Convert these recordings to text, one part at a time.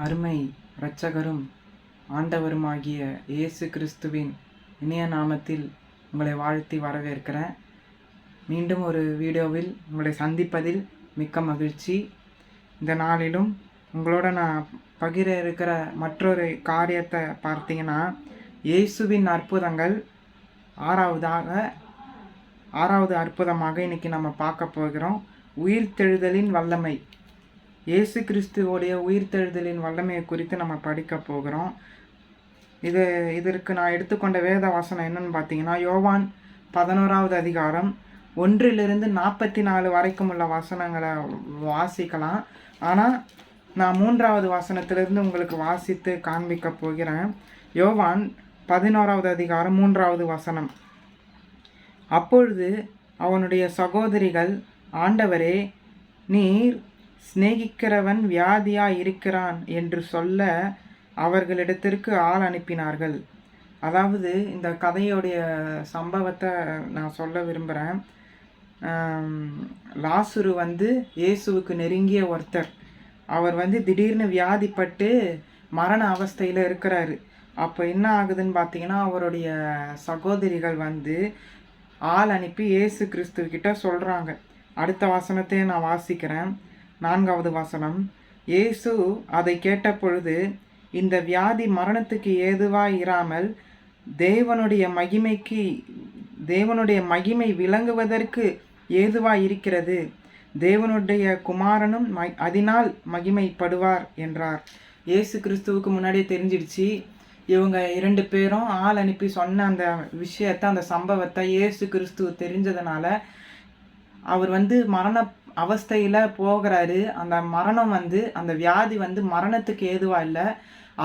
அருமை இரட்சகரும் ஆண்டவருமாகிய இயேசு கிறிஸ்துவின் இனிய நாமத்தில் உங்களை வாழ்த்தி வரவேற்கிறேன். மீண்டும் ஒரு வீடியோவில் உங்களை சந்திப்பதில் மிக்க மகிழ்ச்சி. இந்த நாளிலும் உங்களோட நான் பகிர இருக்கிற மற்றொரு காரியத்தை பார்த்தீங்கன்னா, இயேசுவின் அற்புதங்கள் ஆறாவது அற்புதமாக இன்றைக்கி நம்ம பார்க்க போகிறோம். உயிர்த்தெழுதலின் வல்லமை. இயேசு கிறிஸ்துவோடைய உயிர்த்தெழுதலின் வல்லமையை குறித்து நம்ம படிக்க போகிறோம். இதற்கு நான் எடுத்துக்கொண்ட வேத வசனம் என்னன்னு பார்த்தீங்கன்னா, யோவான் 11வது அதிகாரம் 1 - 44 வரைக்கும் உள்ள வசனங்களை வாசிக்கலாம். ஆனால் நான் 3வது வசனத்திலிருந்து உங்களுக்கு வாசித்து காண்பிக்க போகிறேன். யோவான் 11வது அதிகாரம் 3வது வசனம். அப்பொழுது அவனுடைய சகோதரிகள், ஆண்டவரே, நீர் சிநேகிக்கிறவன் வியாதியாக இருக்கிறான் என்று சொல்ல அவர்களிடத்திற்கு ஆள் அனுப்பினார்கள். அதாவது இந்த கதையோடைய சம்பவத்தை நான் சொல்ல விரும்புகிறேன். லாசுரு இயேசுவுக்கு நெருங்கிய ஒருத்தர். அவர் திடீர்னு வியாதிப்பட்டு மரண அவஸ்தையில் இருக்கிறாரு. அப்போ என்ன ஆகுதுன்னு பார்த்தீங்கன்னா, அவருடைய சகோதரிகள் ஆள் அனுப்பி இயேசு கிறிஸ்துவக்கிட்ட சொல்கிறாங்க. அடுத்த வசனத்தையே நான் வாசிக்கிறேன். 4வது வசனம். இயேசு அதை கேட்ட பொழுது, இந்த வியாதி மரணத்துக்கு ஏதுவாய் இராமல் தேவனுடைய மகிமை விளங்குவதற்கு ஏதுவாய் இருக்கிறது. தேவனுடைய குமாரனும் அதனால் மகிமைப்படுவார் என்றார். இயேசு கிறிஸ்துவுக்கு முன்னாடியே தெரிஞ்சிடுச்சு. இவங்க 2 பேரும் ஆள் அனுப்பி சொன்ன அந்த விஷயத்தை, அந்த சம்பவத்தை இயேசு கிறிஸ்துவ தெரிஞ்சதுனால அவர் மரண அவஸ்தையில் போகிறாரு. அந்த மரணம் அந்த வியாதி மரணத்துக்கு ஏதுவாக இல்லை.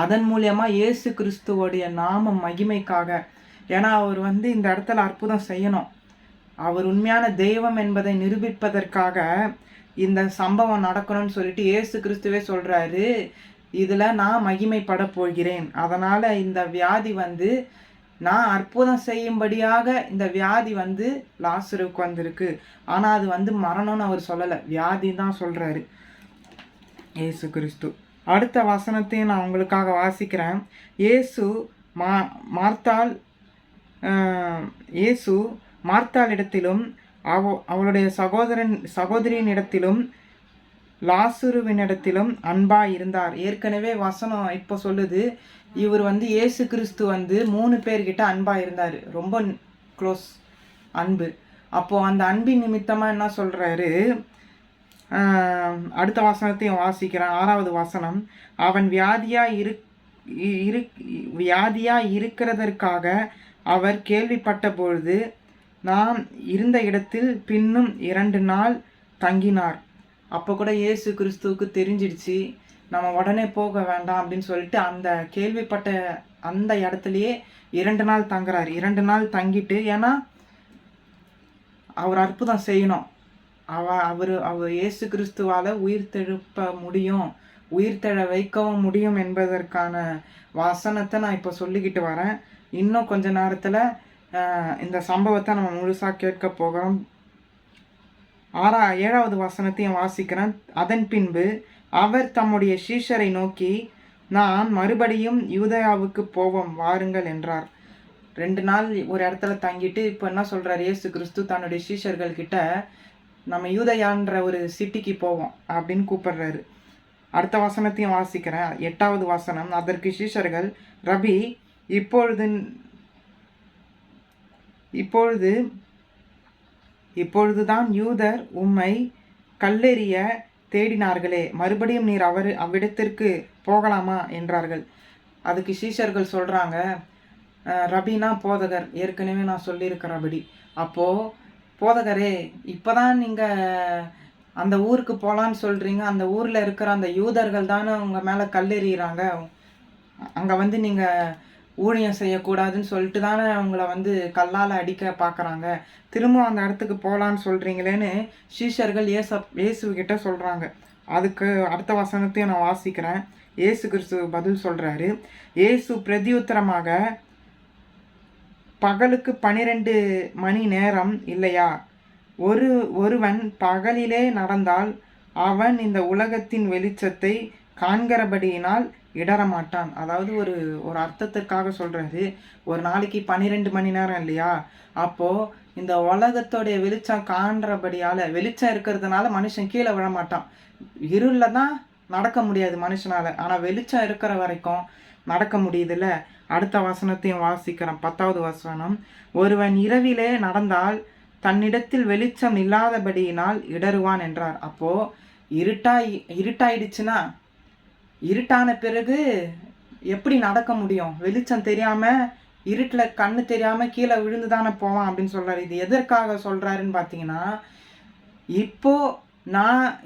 அதன் மூலியமாக இயேசு கிறிஸ்துவோடைய நாம மகிமைக்காக, ஏன்னா அவர் இந்த இடத்துல அற்புதம் செய்யணும், அவர் உண்மையான தெய்வம் என்பதை நிரூபிப்பதற்காக இந்த சம்பவம் நடக்கணும்னு சொல்லிட்டு இயேசு கிறிஸ்துவே சொல்கிறாரு, இதில் நான் மகிமைப்பட போகிறேன். அதனால் இந்த வியாதி நான் அற்புதம் செய்யும்படியாக இந்த வியாதி லாசருக்கு வந்திருக்கு. ஆனால் அது மரணம்னு அவர் சொல்லலை, வியாதி தான் சொல்கிறாரு இயேசு கிறிஸ்து. அடுத்த வசனத்தையும் நான் உங்களுக்காக வாசிக்கிறேன். இயேசு மார்த்தாளிடத்திலும் அவளுடைய சகோதரியினிடத்திலும் லாசுருவினிடத்திலும் அன்பாக இருந்தார். ஏற்கனவே வசனம் இப்போ சொல்லுது, இவர் இயேசு கிறிஸ்து 3 பேர்கிட்ட அன்பாக இருந்தார், ரொம்ப க்ளோஸ் அன்பு. அப்போது அந்த அன்பின் நிமித்தமாக என்ன சொல்கிறாரு, அடுத்த வசனத்தையும் வாசிக்கிறேன். 6வது வசனம். அவன் வியாதியாக இருக்கிறதற்காக அவர் கேள்விப்பட்ட பொழுது நாம் இருந்த இடத்தில் பின்னும் 2 நாள் தங்கினார். அப்போ கூட இயேசு கிறிஸ்துவுக்கு தெரிஞ்சிடுச்சு, நம்ம உடனே போக வேண்டாம் அப்படின்னு சொல்லிட்டு அந்த கேள்விப்பட்ட அந்த இடத்துலையே 2 நாள் தங்குறாரு. 2 நாள் தங்கிட்டு, ஏன்னா அவர் அற்புதம் செய்யணும், அவர் இயேசு கிறிஸ்துவால் உயிர்த்தெழுப்ப முடியும், உயிர்த்தெழ வைக்கவும் முடியும் என்பதற்கான வசனத்தை நான் இப்போ சொல்லிக்கிட்டு வரேன். இன்னும் கொஞ்ச நேரத்தில் இந்த சம்பவத்தை நம்ம முழுசாக கேட்க போகிறோம். 7வது வசனத்தையும் வாசிக்கிறேன். அதன் பின்பு அவர் தம்முடைய சீஷரை நோக்கி, நான் மறுபடியும் யூதேயாவுக்கு போவோம், வாருங்கள் என்றார். 2 நாள் ஒரு இடத்துல தங்கிட்டு இப்போ என்ன சொல்கிறார் இயேசு கிறிஸ்து தன்னுடைய சீஷர்கள் கிட்ட, நம்ம யூதேயான்ற ஒரு சிட்டிக்கு போவோம் அப்படின்னு கூப்பிடுறாரு. அடுத்த வசனத்தையும் வாசிக்கிறேன். 8வது வசனம். அதற்கு சீஷர்கள், ரபி, இப்பொழுதுதான் யூதர் உம்மை கல்லெறிய தேடினார்களே, மறுபடியும் நீர் அவ்விடத்திற்கு போகலாமா என்றார்கள். அதுக்கு சீஷர்கள் சொல்கிறாங்க, ரபினா போதகர், ஏற்கனவே நான் சொல்லியிருக்கிறபடி. அப்போது போதகரே, இப்போ தான் நீங்கள் அந்த ஊருக்கு போகலான்னு சொல்கிறீங்க, அந்த ஊரில் இருக்கிற அந்த யூதர்கள் தானே உங்கள் மேலே கல்லெறிகிறாங்க, அங்கே நீங்கள் ஊழியம் செய்யக்கூடாதுன்னு சொல்லிட்டு தானே அவங்கள கல்லால் அடிக்க பார்க்குறாங்க, திரும்ப அந்த இடத்துக்கு போகலான்னு சொல்கிறீங்களேன்னு சீஷர்கள் இயேசுக்கிட்ட சொல்கிறாங்க. அதுக்கு அடுத்த வசனத்தையும் நான் வாசிக்கிறேன். இயேசு கிறிஸ்து பதில் சொல்கிறாரு. இயேசு பிரதியுத்தரமாக, பகலுக்கு 12 மணி நேரம் இல்லையா? ஒருவன் பகலிலே நடந்தால் அவன் இந்த உலகத்தின் வெளிச்சத்தை காண்கிறபடியினால் இடரமாட்டான். அதாவது ஒரு ஒரு அர்த்தத்திற்காக சொல்கிறாரு. ஒரு நாளைக்கு 12 மணி நேரம் இல்லையா? அப்போது இந்த உலகத்தோடைய வெளிச்சம் காண்றபடியால், வெளிச்சம் இருக்கிறதுனால மனுஷன் கீழே விழமாட்டான். இருளில் தான் நடக்க முடியாது மனுஷனால். ஆனால் வெளிச்சம் இருக்கிற வரைக்கும் நடக்க முடியுதுல்ல. அடுத்த வசனத்தையும் வாசிக்கிறேன். 10வது வசனம். ஒருவன் இரவிலே நடந்தால் தன்னிடத்தில் வெளிச்சம் இல்லாதபடியினால் இடறுவான் என்றார். அப்போது இருட்டாயிடுச்சுன்னா, இருட்டான பிறகு எப்படி நடக்க முடியும்? வெளிச்சம் தெரியாமல், இருட்டில் கண்ணு தெரியாமல் கீழே விழுந்து தானே போவான் அப்படின்னு சொல்கிறார். இது எதற்காக சொல்கிறாருன்னு பார்த்தீங்கன்னா, இப்போது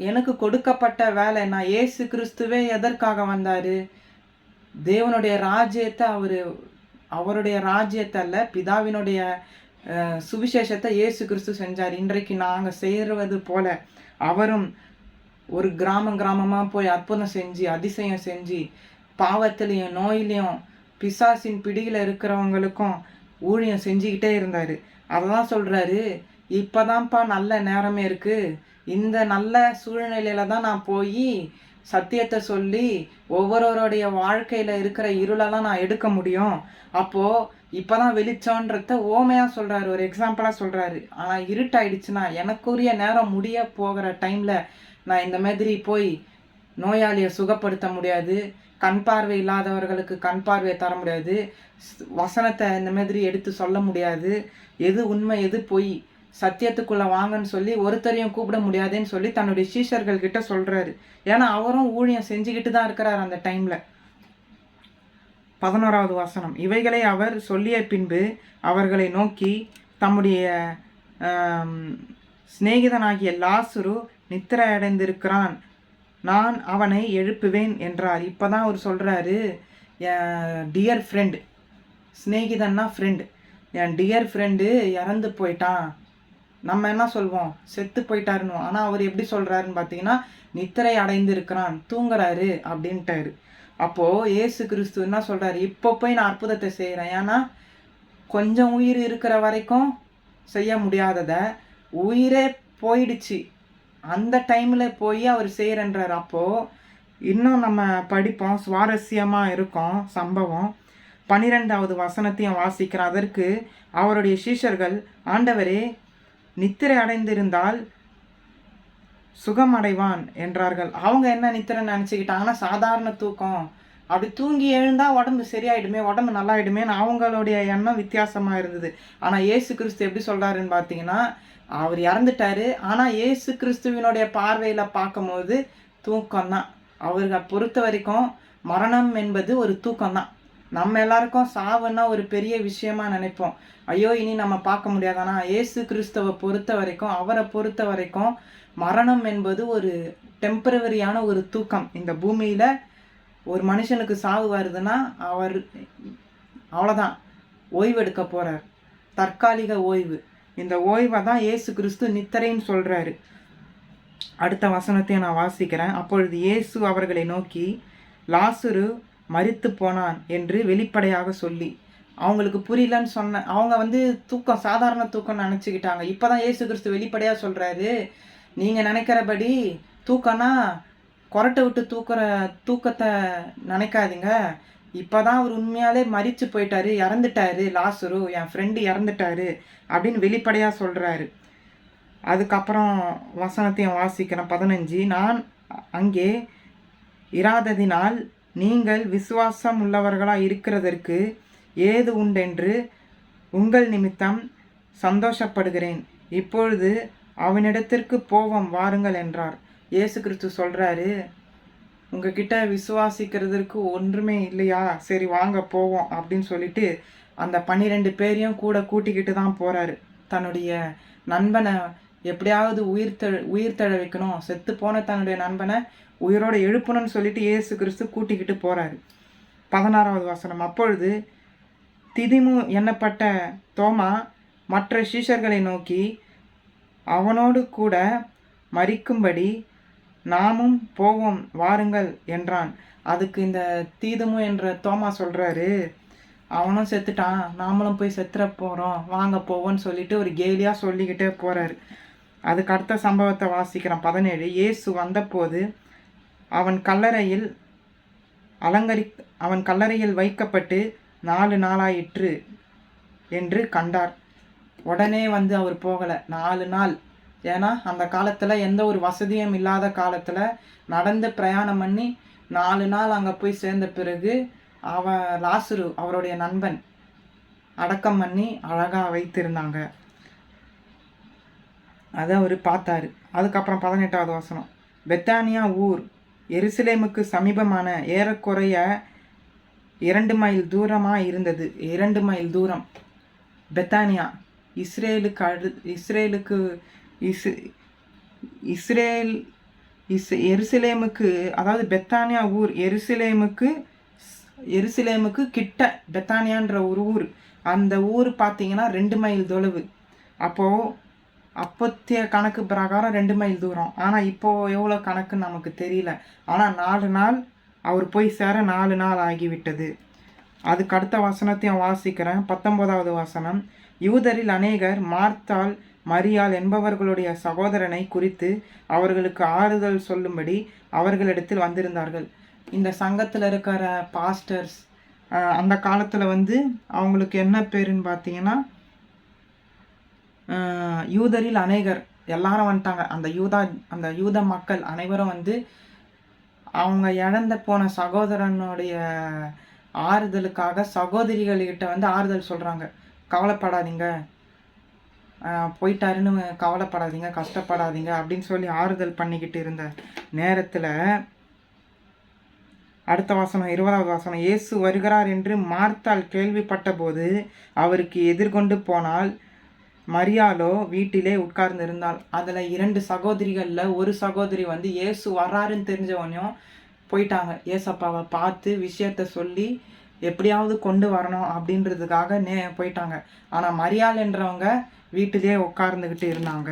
எனக்கு கொடுக்கப்பட்ட வேலை, நான் இயேசு கிறிஸ்துவே எதற்காக வந்தார்? தேவனுடைய ராஜ்யத்தை அவருடைய ராஜ்யத்தை அல்ல, பிதாவினுடைய சுவிசேஷத்தை இயேசு கிறிஸ்து செஞ்சார். இன்றைக்கு நாங்கள் செய்கிறது போல அவரும் ஒரு கிராமமாக போய் அற்புதம் செஞ்சு, அதிசயம் செஞ்சு, பாவத்திலையும் நோயிலையும் பிசாசின் பிடியில் இருக்கிறவங்களுக்கும் ஊழியம் செஞ்சுக்கிட்டே இருந்தார். அதெல்லாம் சொல்கிறாரு, இப்போதான்ப்பா நல்ல நேரமே இருக்குது. இந்த நல்ல சூழ்நிலையில் தான் நான் போய் சத்தியத்தை சொல்லி ஒவ்வொருவருடைய வாழ்க்கையில் இருக்கிற இருளெல்லாம் நான் எடுக்க முடியும். அப்போது இப்போ தான் வெளிச்சோன்றத ஓமையாக சொல்கிறாரு, ஒரு எக்ஸாம்பிளாக சொல்கிறாரு. ஆனால் இருட்டாயிடுச்சுன்னா, எனக்குரிய நேரம் முடிய போகிற டைமில் நான் இந்த மாதிரி போய் நோயாளியை சுகப்படுத்த முடியாது, கண் பார்வை இல்லாதவர்களுக்கு கண் பார்வையை தர முடியாது, வசனத்தை இந்த மாதிரி எடுத்து சொல்ல முடியாது, எது உண்மை எது பொய், சத்தியத்துக்குள்ளே வாங்கன்னு சொல்லி ஒருத்தரையும் கூப்பிட முடியாதுன்னு சொல்லி தன்னுடைய சீஷர்கள் கிட்ட சொல்கிறாரு. ஏன்னா அவரும் ஊழியம் செஞ்சுக்கிட்டு தான் இருக்கிறார் அந்த டைமில். 11வது வசனம். இவைகளை அவர் சொல்லிய பின்பு அவர்களை நோக்கி, தம்முடைய சிநேகிதனாகிய லாசரு நித்திரை அடைந்திருக்கிறான், நான் அவனை எழுப்புவேன் என்றார். இப்போ தான் அவர் சொல்கிறாரு, என் டியர் ஃப்ரெண்டு, சிநேகிதன்னா ஃப்ரெண்டு, என் டியர் ஃப்ரெண்டு இறந்து போயிட்டான். நம்ம என்ன சொல்வோம்? செத்து போயிட்டாருன்னு. ஆனால் அவர் எப்படி சொல்கிறாருன்னு பார்த்தீங்கன்னா, நித்திரை அடைந்திருக்கிறான், தூங்குறாரு அப்படின்ட்டாரு. அப்போது இயேசு கிறிஸ்து என்ன சொல்கிறாரு? இப்போ போய் நான் அற்புதத்தை செய்கிறேன். ஏன்னா கொஞ்சம் உயிர் இருக்கிற வரைக்கும் செய்ய முடியாததை உயிரே போயிடுச்சு, அந்த டைமில் போய் அவர் செய்கிறன்றார். அப்போது இன்னும் நம்ம படிப்போம், சுவாரஸ்யமாக இருக்கும் சம்பவம். 12வது வசனத்தையும் வாசிக்கிறோம். அதற்கு அவருடைய சீஷர்கள், ஆண்டவரே, நித்திரை அடைந்திருந்தால் சுகமடைவான் என்றார்கள். அவங்க என்ன நித்திரை நினச்சிக்கிட்டாங்கன்னா, சாதாரண தூக்கம், அப்படி தூங்கி எழுந்தால் உடம்பு சரியாயிடுமே, உடம்பு நல்லாயிடுமேன்னு அவங்களுடைய எண்ணம் வித்தியாசமாக இருந்தது. ஆனால் இயேசு கிறிஸ்து எப்படி சொல்கிறாருன்னு பார்த்தீங்கன்னா, அவர் இறந்துட்டாரு, ஆனால் இயேசு கிறிஸ்துவினுடைய பார்வையில் பார்க்கும்போது தூக்கம்தான். அவரை பொறுத்த வரைக்கும் மரணம் என்பது ஒரு தூக்கம்தான். நம்ம எல்லாருக்கும் சாவுன்னா ஒரு பெரிய விஷயமா நினைப்போம். ஐயோ இனி நம்ம பார்க்க முடியாதானா? இயேசு கிறிஸ்துவை பொறுத்த வரைக்கும், அவரை பொறுத்த வரைக்கும் மரணம் என்பது ஒரு டெம்பரவரியான ஒரு தூக்கம். இந்த பூமியில் ஒரு மனுஷனுக்கு சாவு வருதுன்னா அவர் அவ்வளோதான், ஓய்வெடுக்க போகிறார், தற்காலிக ஓய்வு. இந்த ஓய்வை தான் இயேசு கிறிஸ்து நித்திரைன்னு சொல்கிறாரு. அடுத்த வசனத்தையும் நான் வாசிக்கிறேன். அப்பொழுது இயேசு அவர்களை நோக்கி, லாசரு மரித்து போனான் என்று வெளிப்படையாக சொல்லி, அவங்களுக்கு புரியலன்னு சொன்ன, அவங்க தூக்கம் சாதாரண தூக்கம் நினச்சிக்கிட்டாங்க. இப்போ தான் இயேசு கிறிஸ்து வெளிப்படையாக சொல்கிறாரு, நீங்கள் நினைக்கிறபடி தூக்கம்னா கொரட்டை விட்டு தூக்கத்தை நினைக்காதீங்க. இப்போ தான் அவர் உண்மையாலே மரித்து போயிட்டாரு, இறந்துட்டாரு, லாசரு என் ஃப்ரெண்டு இறந்துட்டாரு அப்படின்னு வெளிப்படையாக சொல்கிறாரு. அதுக்கப்புறம் வசனத்தையும் வாசிக்கிறேன். 15. நான் அங்கே இராததினால் நீங்கள் விசுவாசம் உள்ளவர்களாக இருக்கிறதற்கு ஏது உண்டென்று உங்கள் நிமித்தம் சந்தோஷப்படுகிறேன். இப்பொழுது அவனிடத்திற்கு போவோம் வாருங்கள் என்றார். இயேசு கிறிஸ்து சொல்கிறாரு, உங்ககிட்ட விசுவாசிக்கிறதுக்கு ஒன்றுமே இல்லையா? சரி வாங்க போவோம் அப்படின்னு சொல்லிட்டு அந்த 12 பேரையும் கூட கூட்டிக்கிட்டு தான் போகிறாரு. தன்னுடைய நண்பனை எப்படியாவது உயிர் தழ வைக்கணும், செத்து போன தன்னுடைய நண்பனை உயிரோடு எழுப்பணும்னு சொல்லிட்டு இயேசு கிறிஸ்து கூட்டிக்கிட்டு போகிறாரு. 16வது வசனம். அப்பொழுது திதிமு எண்ணப்பட்ட தோமா மற்ற சீஷர்களை நோக்கி, அவனோடு கூட மரிக்கும்படி நாமும் போவோம் வாருங்கள் என்றான். அதுக்கு இந்த தீதுமு என்ற தோமா சொல்கிறாரு, அவனும் செத்துட்டான், நாமளும் போய் செத்துற போகிறோம், வாங்க போவோன்னு சொல்லிட்டு ஒரு கேலியாக சொல்லிக்கிட்டே போகிறாரு. அதுக்கு அடுத்த சம்பவத்தை வாசிக்கிறோம். 17. இயேசு வந்தபோது அவன் கல்லறையில் அவன் கல்லறையில் வைக்கப்பட்டு 4 நாளாயிற்று என்று கண்டார். உடனே வந்து அவர் போகலை, 4 நாள். ஏன்னா அந்த காலத்தில் எந்த ஒரு வசதியும் இல்லாத காலத்தில் நடந்து பிரயாணம் பண்ணி 4 நாள் அங்கே போய் சேர்ந்த பிறகு லாசரு அவருடைய நண்பன் அடக்கம் பண்ணி அழகாக வைத்திருந்தாங்க. அதை அவர் பார்த்தாரு. அதுக்கப்புறம் 18வது வசனம், பெத்தானியா ஊர் எருசலேமுக்கு சமீபமான ஏறக்குறைய 2 மைல் தூரமாக இருந்தது. 2 மைல் தூரம். பெத்தானியா எருசலேமுக்கு, அதாவது பெத்தானியா ஊர் எருசலேமுக்கு கிட்ட. பெத்தானியான்ற ஒரு ஊர், அந்த ஊர் பார்த்தீங்கன்னா 2 மைல் தொலைவு. அப்போத்திய கணக்கு பிரகாரம் 2 மைல் தூரம். ஆனால் இப்போது எவ்வளோ கணக்குன்னு நமக்கு தெரியல. ஆனால் 4 நாள் அவர் போய் சேர 4 நாள் ஆகிவிட்டது. அதுக்கு அடுத்த வசனத்தையும் வாசிக்கிறேன். 19வது வசனம், யூதரில் அநேகர் மார்த்தாள் மரியாள் என்பவர்களுடைய சகோதரனை குறித்து அவர்களுக்கு ஆறுதல் சொல்லும்படி அவர்களிடத்தில் வந்திருந்தார்கள். இந்த சங்கத்தில் இருக்கிற பாஸ்டர்ஸ் அந்த காலத்தில் வந்து அவங்களுக்கு என்ன பேருன்னு பார்த்தீங்கன்னா, யூதரில் அநேகர் எல்லாரும் வந்துட்டாங்க. அந்த யூத மக்கள் அனைவரும் வந்து அவங்க இழந்த போன சகோதரனுடைய ஆறுதலுக்காக சகோதரிகள்கிட்ட வந்து ஆறுதல் சொல்கிறாங்க. கவலைப்படாதீங்க, போயிட்டாருன்னு கவலைப்படாதீங்க, கஷ்டப்படாதீங்க அப்படின்னு சொல்லி ஆறுதல் பண்ணிக்கிட்டு இருந்த நேரத்தில் அடுத்த வசனம் 20வது வசனம், இயேசு வருகிறார் என்று மார்த்தாள் கேள்விப்பட்ட போது அவருக்கு எதிர்கொண்டு போனால் மரியாளோ வீட்டிலே உட்கார்ந்து இருந்தாள். அதில் 2 சகோதரிகளில் ஒரு சகோதரி வந்து இயேசு வர்றாருன்னு தெரிஞ்சவனையும் போயிட்டாங்க. ஏசப்பாவை பார்த்து விஷயத்த சொல்லி எப்படியாவது கொண்டு வரணும் அப்படின்றதுக்காக போயிட்டாங்க. ஆனால் மரியாள் என்றவங்க வீட்டிலே உட்கார்ந்துக்கிட்டு இருந்தாங்க.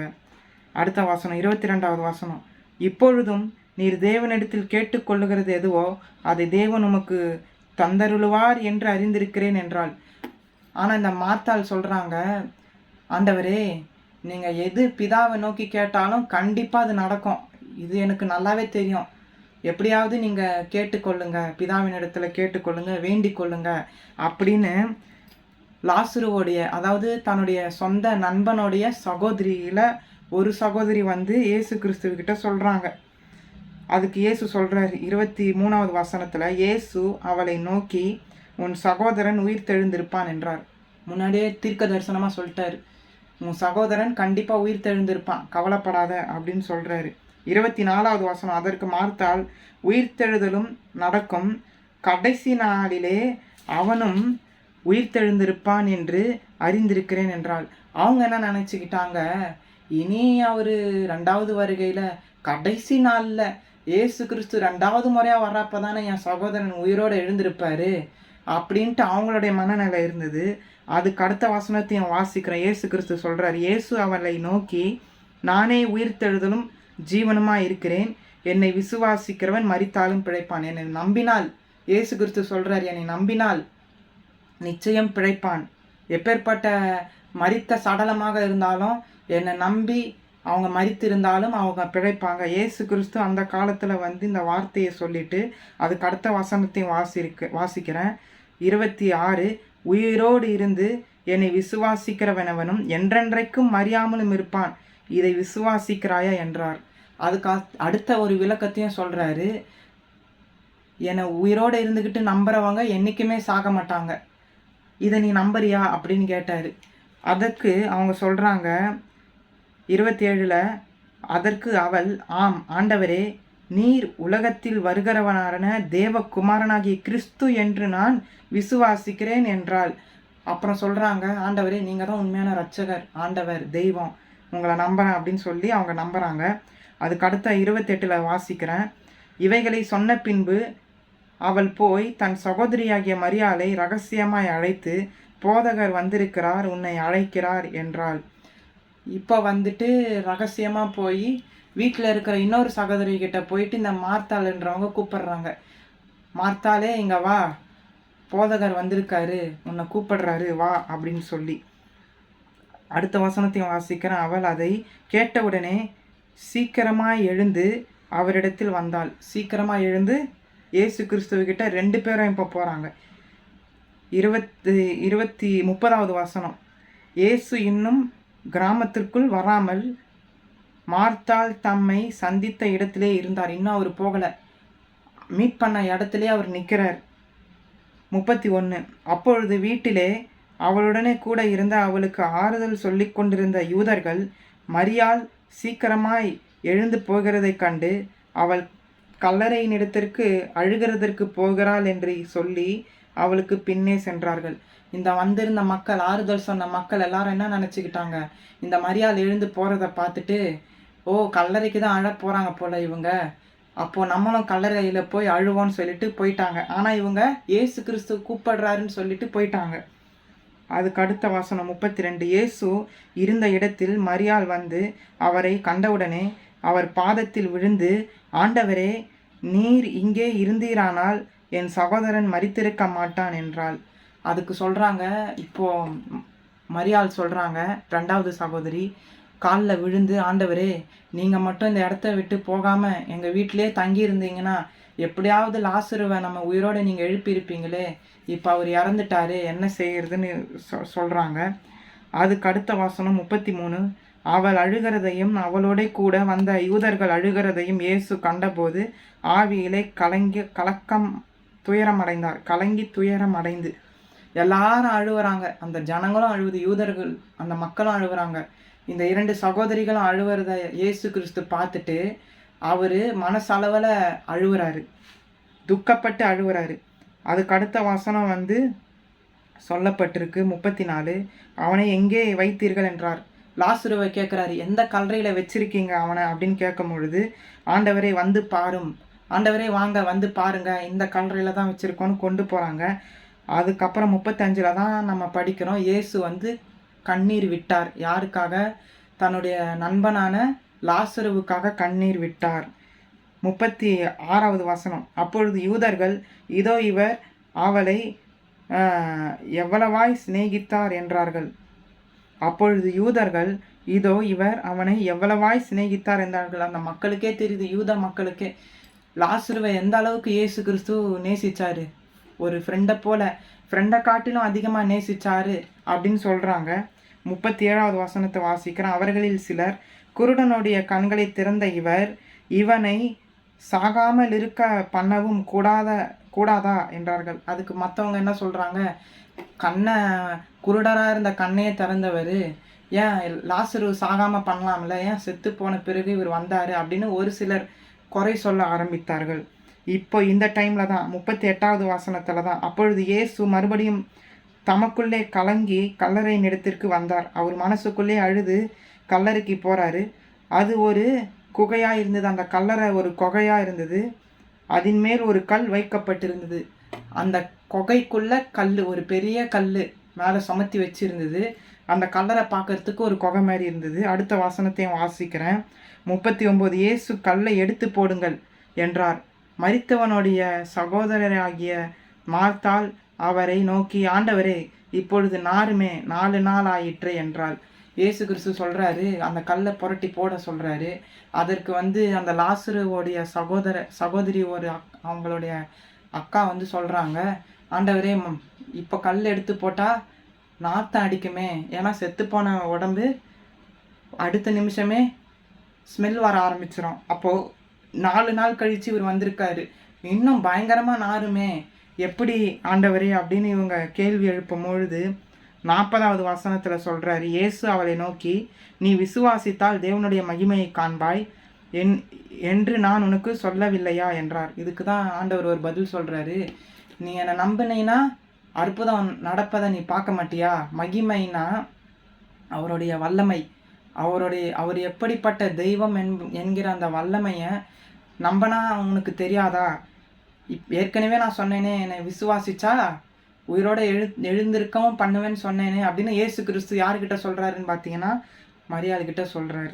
அடுத்த வசனம் 22வது வசனம், இப்பொழுதும் நீர் தேவனிடத்தில் கேட்டுக்கொள்ளுகிறது எதுவோ அதை தேவன் உமக்கு தந்தருளுவார் என்று அறிந்திருக்கிறேன் என்றாள். ஆனால் இந்த மார்த்தாள் சொல்கிறாங்க, ஆண்டவரே, நீங்கள் எது பிதாவை நோக்கி கேட்டாலும் கண்டிப்பாக அது நடக்கும், இது எனக்கு நல்லாவே தெரியும், எப்படியாவது நீங்கள் கேட்டுக்கொள்ளுங்க, பிதாவின் இடத்துல கேட்டுக்கொள்ளுங்க, வேண்டிக் கொள்ளுங்க அப்படின்னு லாசருவோடைய, அதாவது தன்னுடைய சொந்த நண்பனுடைய சகோதரியில் ஒரு சகோதரி வந்து இயேசு கிறிஸ்துவக்கிட்ட சொல்கிறாங்க. அதுக்கு இயேசு சொல்கிறார் 23வது வசனத்தில், இயேசு அவளை நோக்கி உன் சகோதரன் உயிர் தெழுந்திருப்பான் என்றார். முன்னாடியே தீர்க்க தரிசனமாக சொல்லிட்டாரு, உன் சகோதரன் கண்டிப்பாக உயிர் தெழுந்திருப்பான், கவலைப்படாத அப்படின்னு சொல்கிறாரு. 24வது வசனம், அதற்கு மார்த்தாள், உயிர்த்தெழுதலும் நடக்கும் கடைசி நாளிலே அவனும் உயிர்த்தெழுந்திருப்பான் என்று அறிந்திருக்கிறேன் என்றாள். அவங்க என்ன நினச்சிக்கிட்டாங்க, இனி அவர் 2வது வருகையில் கடைசி நாளில் ஏசு கிறிஸ்து 2வது முறையாக வர்றப்ப தானே என் சகோதரன் உயிரோடு எழுந்திருப்பார் அப்படின்ட்டு அவங்களுடைய மனநிலை இருந்தது. அதுக்கு அடுத்த வசனத்தையும் வாசிக்கிறேன். இயேசு கிறிஸ்து சொல்கிறார், இயேசு அவளை நோக்கி, நானே உயிர்த்தெழுதலும் ஜீவனுமாக இருக்கிறேன், என்னை விசுவாசிக்கிறவன் மரித்தாலும் பிழைப்பான். என்னை நம்பினால், இயேசு கிறிஸ்து சொல்கிறார், என்னை நம்பினால் நிச்சயம் பிழைப்பான். எப்பேற்பட்ட மரித்த சடலமாக இருந்தாலும் என்னை நம்பி அவங்க மரித்து இருந்தாலும் அவங்க பிழைப்பாங்க. இயேசு கிறிஸ்து அந்த காலத்தில் வந்து இந்த வார்த்தையை சொல்லிட்டு அதுக்கு அடுத்த வசனத்தையும் வாசிக்கிறேன். 26, உயிரோடு இருந்து என்னை விசுவாசிக்கிறவனவனும் என்றென்றைக்கும் மறியாமலும் இருப்பான், இதை விசுவாசிக்கிறாயா என்றார். அதுக்கு அடுத்த ஒரு விளக்கத்தையும் சொல்கிறாரு, என்னை உயிரோடு இருந்துக்கிட்டு நம்புறவங்க என்றைக்குமே சாக மாட்டாங்க, இதை நீ நம்புறியா அப்படின்னு கேட்டார். அதற்கு அவங்க சொல்கிறாங்க 27, அதற்கு அவள், ஆம் ஆண்டவரே, நீர் உலகத்தில் வருகிறவனான தேவகுமாரனாகிய கிறிஸ்து என்று நான் விசுவாசிக்கிறேன் என்றாள். அப்புறம் சொல்கிறாங்க, ஆண்டவரே, நீங்கள் தான் உண்மையான இரட்சகர், ஆண்டவர், தெய்வம், உங்களை நம்புகிறேன் அப்படின்னு சொல்லி அவங்க நம்புகிறாங்க. அதுக்கு அடுத்த 28 வாசிக்கிறேன். இவைகளை சொன்ன பின்பு அவள் போய் தன் சகோதரியாகிய மரியாளை இரகசியமாய் அழைத்து, போதகர் வந்திருக்கிறார், உன்னை அழைக்கிறார் என்றாள். இப்போ வந்துட்டு ரகசியமாக போய் வீட்டில் இருக்கிற இன்னொரு சகோதரி கிட்ட போயிட்டு இந்த மார்த்தாள்ன்றவங்க கூப்பிடுறாங்க, மார்த்தாளே இங்கே வா, போதகர் வந்திருக்காரு, உன்னை கூப்பிடுறாரு, வா அப்படின்னு சொல்லி. அடுத்த வசனத்தையும் வாசிக்கிறேன். அவள் அதை கேட்டவுடனே சீக்கிரமாக எழுந்து அவரிடத்தில் வந்தாள். சீக்கிரமாக எழுந்து இயேசு கிறிஸ்துவக்கிட்ட 2 பேரும் இப்போ போகிறாங்க. 30வது வசனம். இயேசு இன்னும் கிராமத்திற்குள் வராமல் மார்த்தாள் தம்மை சந்தித்த இடத்திலே இருந்தார். இன்னும் அவர் போகலை, மீட் பண்ண இடத்திலே அவர் நிற்கிறார். 31. அப்பொழுது வீட்டிலே அவளுடனே கூட இருந்த அவளுக்கு ஆறுதல் சொல்லி கொண்டிருந்த யூதர்கள் மரியாள் சீக்கிரமாய் எழுந்து போகிறதைக் கண்டு அவள் கல்லறையினிடத்திற்கு அழுகிறதற்கு போகிறாள் என்று சொல்லி அவளுக்கு பின்னே சென்றார்கள். இந்த வந்திருந்த மக்கள், ஆறுதல் சொன்ன மக்கள் எல்லாரும் என்ன நினச்சிக்கிட்டாங்க, இந்த மரியாள் எழுந்து போகிறத பார்த்துட்டு, ஓ கல்லறைக்கு தான் அழ போகிறாங்க போல இவங்க, அப்போது நம்மளும் கல்லறையில் போய் அழுவோன்னு சொல்லிட்டு போயிட்டாங்க. ஆனால் இவங்க இயேசு கிறிஸ்து கூப்பிடுறாருன்னு சொல்லிட்டு போயிட்டாங்க. அதுக்கு அடுத்த வசனம் 32. இயேசு இருந்த இடத்தில் மரியாள் வந்து அவரை கண்டவுடனே அவர் பாதத்தில் விழுந்து, ஆண்டவரே, நீர் இங்கே இருந்தீரானால் என் சகோதரன் மரித்திருக்க மாட்டான் என்றாள். அதுக்கு சொல்கிறாங்க, இப்போது மரியாள் சொல்கிறாங்க, 2வது சகோதரி காலில் விழுந்து, ஆண்டவரே, நீங்கள் மட்டும் இந்த இடத்த விட்டு போகாமல் எங்கள் வீட்டிலே தங்கியிருந்தீங்கன்னா எப்படியாவது லாசருவை நம்ம உயிரோடு நீங்கள் எழுப்பியிருப்பீங்களே, இப்போ அவர் இறந்துட்டாரு, என்ன செய்கிறதுன்னு சொல்கிறாங்க. அதுக்கு அடுத்த வசனம் 33. அவள் அழுகிறதையும் அவளோட கூட வந்த யூதர்கள் அழுகிறதையும் இயேசு கண்டபோது ஆவியிலே கலங்கி துயரம் அடைந்து. எல்லாரும் அழுவுறாங்க, அந்த ஜனங்களும் அழுவுது, யூதர்கள் அந்த மக்களும் அழுவுறாங்க. இந்த 2 சகோதரிகளும் அழுவுறத இயேசு கிறிஸ்து பார்த்துட்டு அவர் மனசளவில் அழுவுறாரு, துக்கப்பட்டு அழுவுறாரு. அதுக்கு அடுத்த வசனம் வந்து சொல்லப்பட்டிருக்கு 34. அவனை எங்கே வைத்தீர்கள் என்றார். லாசருவை கேட்குறாரு, எந்த கல்லறையில் வச்சிருக்கீங்க அவனை அப்படின்னு கேட்கும் பொழுது, ஆண்டவரே வந்து பாரும், ஆண்டவரே வாங்க வந்து பாருங்க, இந்த கல்லறையில் தான் வச்சுருக்கோன்னு கொண்டு போகிறாங்க. அதுக்கப்புறம் 35 தான் நம்ம படிக்கிறோம், இயேசு வந்து கண்ணீர் விட்டார். யாருக்காக? தன்னுடைய நண்பனான லாசருவுக்காக கண்ணீர் விட்டார். 36வது வசனம். அப்பொழுது யூதர்கள், இதோ இவர் அவளை எவ்வளவாய் சிநேகித்தார் என்றார்கள். அப்பொழுது யூதர்கள், இதோ இவர் அவனை எவ்வளவாய் சிநேகித்தார் என்றார்கள். அந்த மக்களுக்கே தெரியுது, யூத மக்களுக்கே, லாசருவை எந்த அளவுக்கு இயேசு கிறிஸ்து நேசிச்சாரு, ஒரு ஃப்ரெண்டை போல, ஃப்ரெண்டை காட்டிலும் அதிகமாக நேசிச்சாரு அப்படின்னு சொல்கிறாங்க. 37வது வசனத்தை வாசிக்கிறேன். அவர்களில் சிலர், குருடனுடைய கண்களை திறந்த இவனை சாகாமல் இருக்க பண்ணவும் கூடாதா என்றார்கள். அதுக்கு மற்றவங்க என்ன சொல்கிறாங்க, குருடராக இருந்த கண்ணையே திறந்தவர், ஏன் லாசரு சாகாமல் பண்ணலாம்ல, ஏன் செத்து போன பிறகு இவர் வந்தார் அப்படின்னு ஒரு சிலர் குறை சொல்ல ஆரம்பித்தார்கள். இப்போ இந்த டைமில் தான் 38வது வசனத்தில் தான், அப்பொழுது இயேசு மறுபடியும் தமக்குள்ளே கலங்கி கல்லறையின் இடத்திற்கு வந்தார். அவர் மனசுக்குள்ளே அழுது கல்லறைக்கு போகிறாரு. அது ஒரு குகையாக இருந்தது, அந்த கல்லறை ஒரு குகையாக இருந்தது. அதன் மேல் ஒரு கல் வைக்கப்பட்டிருந்தது. அந்த குகைக்குள்ளே கல், ஒரு பெரிய கல் மேலே சுமத்தி வச்சிருந்தது. அந்த கல்லறை பார்க்கறதுக்கு ஒரு குகை மாதிரி இருந்தது. அடுத்த வசனத்தையும் வாசிக்கிறேன். 39. இயேசு கல்லை எடுத்து போடுங்கள் என்றார். மரித்தவனுடைய சகோதரராகிய மார்த்தாள் அவரை நோக்கி, ஆண்டவரே, இப்பொழுது 4 நாள் ஆயிற்று என்றாள். இயேசு கிறிஸ்து சொல்கிறாரு, அந்த கல்லை புரட்டி போட சொல்கிறாரு. அதற்கு வந்து அந்த லாசருவோடைய சகோதரி அவங்களுடைய அக்கா வந்து சொல்கிறாங்க, ஆண்டவரே, இப்போ கல் எடுத்து போட்டால் நாத்தம் அடிக்குமே, ஏன்னா செத்துப்போன உடம்பு அடுத்த நிமிஷமே ஸ்மெல் வர ஆரம்பிச்சிடும். அப்போது 4 நாள் கழித்து இவர் வந்திருக்காரு, இன்னும் பயங்கரமாக நாருமே, எப்படி ஆண்டவரே அப்படின்னு இவங்க கேள்வி எழுப்பும் பொழுது 40வது வசனத்தில் சொல்கிறாரு, இயேசு அவளை நோக்கி, நீ விசுவாசித்தால் தேவனுடைய மகிமையை காண்பாய் என்று நான் உனக்கு சொல்லவில்லையா என்றார். இதுக்கு தான் ஆண்டவர் ஒரு பதில் சொல்கிறாரு, நீ என்னை நம்பினீன்னா அற்புதம் நடப்பதை நீ பார்க்க மாட்டியா? மகிமைனா அவருடைய வல்லமை, அவர் எப்படிப்பட்ட தெய்வம் என்கிற அந்த வல்லமையை நம்பனா உனக்கு தெரியாதா? ஏற்கனவே நான் சொன்னேனே, என்னை விசுவாசிச்சா உயிரோட எழுந்திருக்கவும் பண்ணுவேன்னு சொன்னேனே அப்படின்னு இயேசு கிறிஸ்து யாருக்கிட்ட சொல்கிறாருன்னு பார்த்தீங்கன்னா மரியாள்கிட்ட சொல்கிறாரு.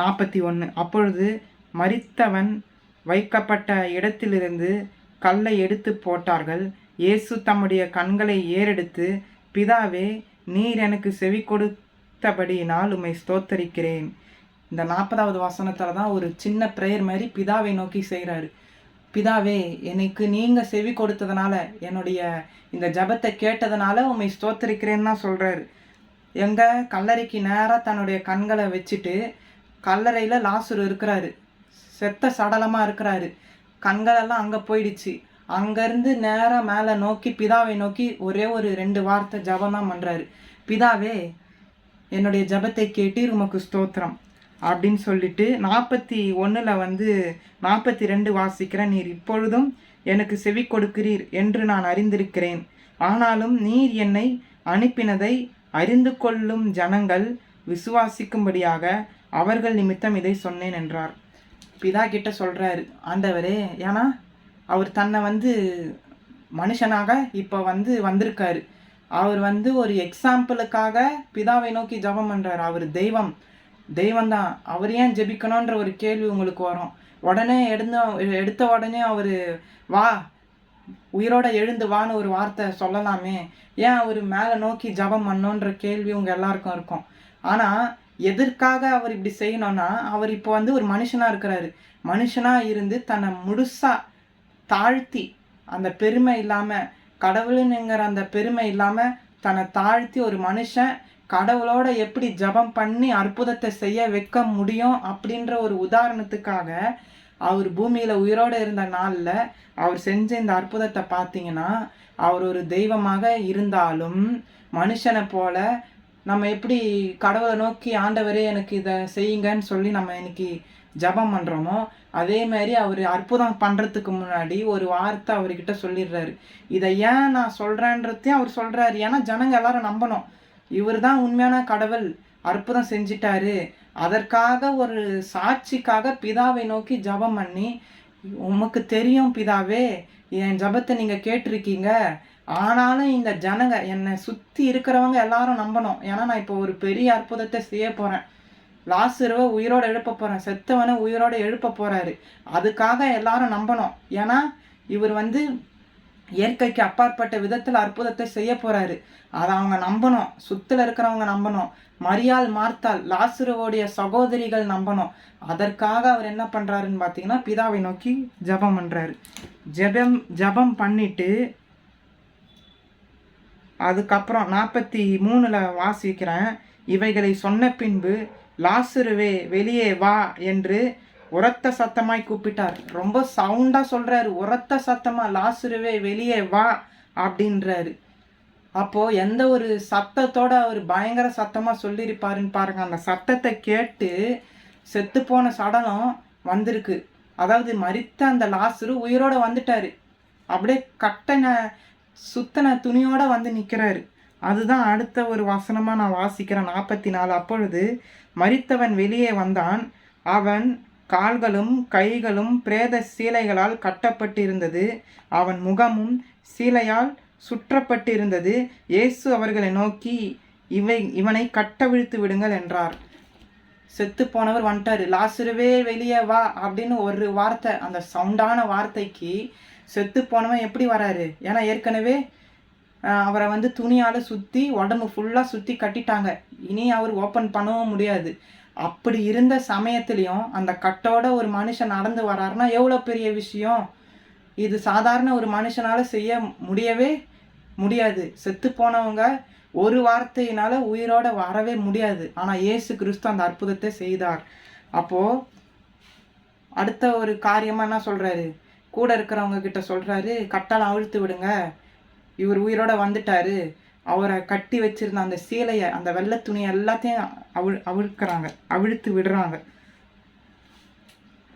41. அப்பொழுது மரித்தவன் வைக்கப்பட்ட இடத்திலிருந்து கல்லை எடுத்து போட்டார்கள். இயேசு தம்முடைய கண்களை ஏறெடுத்து, பிதாவே, நீர் எனக்கு செவி கொடுத்தபடியினால் உம்மை ஸ்தோத்தரிக்கிறேன். இந்த 40வது வசனத்தில் தான் ஒரு சின்ன ப்ரேயர் மாதிரி பிதாவை நோக்கி செய்கிறாரு. பிதாவே, எனக்கு நீங்கள் செவி கொடுத்ததுனால, என்னுடைய இந்த ஜபத்தை கேட்டதுனால உம்மை ஸ்தோத்திரிக்கிறேன்னு தான் சொல்கிறாரு. கல்லறைக்கு நேராக தன்னுடைய கண்களை வச்சுட்டு, கல்லறையில் லாசரு இருக்கிறாரு, செத்த சடலமாக இருக்கிறாரு. கண்களெல்லாம் அங்கே போயிடுச்சு. அங்கேருந்து நேராக மேலே நோக்கி பிதாவை நோக்கி ஒரே ஒரு 2 வார்த்தை ஜபம் தான் பண்ணுறாரு. பிதாவே, என்னுடைய ஜபத்தை கேட்டீர், உமக்கு ஸ்தோத்திரம் அப்படின்னு சொல்லிட்டு 41 42 வாசிக்கிறேன். நீர் இப்பொழுதும் எனக்கு செவி கொடுக்கிறீர் என்று நான் அறிந்திருக்கிறேன். ஆனாலும் நீர் என்னை அனுப்பினதை அறிந்து கொள்ளும் ஜனங்கள் விசுவாசிக்கும்படியாக அவர்கள் நிமித்தம் இதை சொன்னேன் என்றார். பிதா கிட்ட சொல்கிறாரு, ஆண்டவரே, ஏன்னா அவர் தன்னை மனுஷனாக இப்போ வந்திருக்காரு. அவர் ஒரு எக்ஸாம்பிளுக்காக பிதாவை நோக்கி ஜபம் பண்ணுறாரு. அவர் தெய்வம்தான். அவர் ஏன் ஜெபிக்கணுன்ற ஒரு கேள்வி உங்களுக்கு வரும். உடனே எடுத்த உடனே அவர் வா, உயிரோட எழுந்து வான்னு ஒரு வார்த்தை சொல்லலாமே, ஏன் அவர் மேலே நோக்கி ஜபம் பண்ணோன்ற கேள்வி உங்கள் எல்லாருக்கும் இருக்கும். ஆனால் எதற்காக அவர் இப்படி செய்யணும்னா, அவர் இப்போ ஒரு மனுஷனாக இருக்கிறாரு. மனுஷனாக இருந்து தன்னை முழுசாக தாழ்த்தி, அந்த பெருமை இல்லாமல், கடவுளுங்கிற அந்த பெருமை இல்லாமல் தன்னை தாழ்த்தி ஒரு மனுஷன் கடவுளோட எப்படி ஜபம் பண்ணி அற்புதத்தை செய்ய வைக்க முடியும் அப்படின்ற ஒரு உதாரணத்துக்காக அவர் பூமியில் உயிரோடு இருந்த நாளில் அவர் செஞ்ச இந்த அற்புதத்தை பார்த்தீங்கன்னா, அவர் ஒரு தெய்வமாக இருந்தாலும் மனுஷனை போல நம்ம எப்படி கடவுளை நோக்கி ஆண்டவரே எனக்கு இதை செய்யுங்கன்னு சொல்லி நம்ம இன்னைக்கு ஜபம் பண்ணுறோமோ, அதே மாதிரி அவர் அற்புதம் பண்ணுறதுக்கு முன்னாடி ஒரு வார்த்தை அவர்கிட்ட சொல்லிடுறாரு. இதை ஏன் நான் சொல்கிறேன்றதையும் அவர் சொல்கிறாரு. ஏன்னா ஜனங்க எல்லாரும் நம்பணும், இவர் தான் உண்மையான கடவுள், அற்புதம் செஞ்சிட்டாரு. அதற்காக ஒரு சாட்சிக்காக பிதாவை நோக்கி ஜபம் பண்ணி, உமக்கு தெரியும் பிதாவே, என் ஜபத்தை நீங்கள் கேட்டிருக்கீங்க, ஆனாலும் இந்த ஜனங்க என்னை சுற்றி இருக்கிறவங்க எல்லாரும் நம்பணும். ஏன்னா நான் இப்போ ஒரு பெரிய அற்புதத்தை செய்ய போகிறேன், லாசருவை உயிரோடு எழுப்ப போகிறேன், செத்தவனை உயிரோடு எழுப்ப போகிறாரு. அதுக்காக எல்லாரும் நம்பணும். ஏன்னா இவர் இயற்கைக்கு அப்பாற்பட்ட விதத்தில் அற்புதத்தை செய்ய போகிறாரு. அதை அவங்க நம்பணும், சுற்றில் இருக்கிறவங்க நம்பணும், மரியாள், மார்த்தாள், லாசருவோடைய சகோதரிகள் நம்பணும். அதற்காக அவர் என்ன பண்ணுறாருன்னு பார்த்தீங்கன்னா, பிதாவை நோக்கி ஜபம் பண்ணுறாரு. ஜபம் பண்ணிட்டு அதுக்கப்புறம் 43 வாசிக்கிறேன். இவைகளை சொன்ன பின்பு லாசருவே வெளியே வா என்று உரத்த சத்தமாய் கூப்பிட்டார். ரொம்ப சவுண்டாக சொல்கிறாரு, உரத்த சத்தமாக லாசருவே வெளியே வா அப்படின்றாரு. அப்போது எந்த ஒரு சத்தத்தோட அவர் பயங்கர சத்தமாக சொல்லியிருப்பாருன்னு பாருங்க. அந்த சத்தத்தை கேட்டு செத்துப்போன சடலம் வந்திருக்கு. அதாவது மரித்த அந்த லாசரு உயிரோடு வந்துட்டார். அப்படியே கட்டண சுத்தன துணியோடு நிற்கிறாரு. அதுதான் அடுத்த ஒரு வசனமாக நான் வாசிக்கிறேன். 44 அப்பொழுது மரித்தவன் வெளியே வந்தான். அவன் கால்களும் கைகளும் பிரேத சீலைகளால் கட்டப்பட்டிருந்தது. அவன் முகமும் சீலையால் சுற்றப்பட்டிருந்தது. இயேசு அவர்களை நோக்கி இவனை கட்டவிழ்த்து விடுங்கள் என்றார். செத்து போனவர் வந்துட்டார். லாசருவே வெளியே வா அப்படின்னு ஒரு வார்த்தை, அந்த சவுண்டான வார்த்தைக்கு செத்து போனவன் எப்படி வராரு? ஏன்னா ஏற்கனவே அவரை துணியால் சுற்றி உடம்பு ஃபுல்லாக சுற்றி கட்டிட்டாங்க. இனி அவர் ஓப்பன் பண்ணவும் முடியாது. அப்படி இருந்த சமயத்துலேயும் அந்த கட்டோட ஒரு மனுஷன் நடந்து வராருன்னா எவ்வளோ பெரிய விஷயம். இது சாதாரண ஒரு மனுஷனால் செய்ய முடியவே முடியாது. செத்து போனவங்க ஒரு வார்த்தையினால் உயிரோட வரவே முடியாது. ஆனால் இயேசு கிறிஸ்து அந்த அற்புதத்தை செய்தார். அப்போது அடுத்த ஒரு காரியமாக என்ன சொல்கிறாரு? கூட இருக்கிறவங்க கிட்ட சொல்கிறாரு, கட்டால் அவிழ்த்து விடுங்க, இவர் உயிரோட வந்துட்டாரு. அவரை கட்டி வச்சிருந்த அந்த சீலையை, அந்த வெள்ளை துணியை எல்லாத்தையும் அவிழ்த்து விடுறாங்க.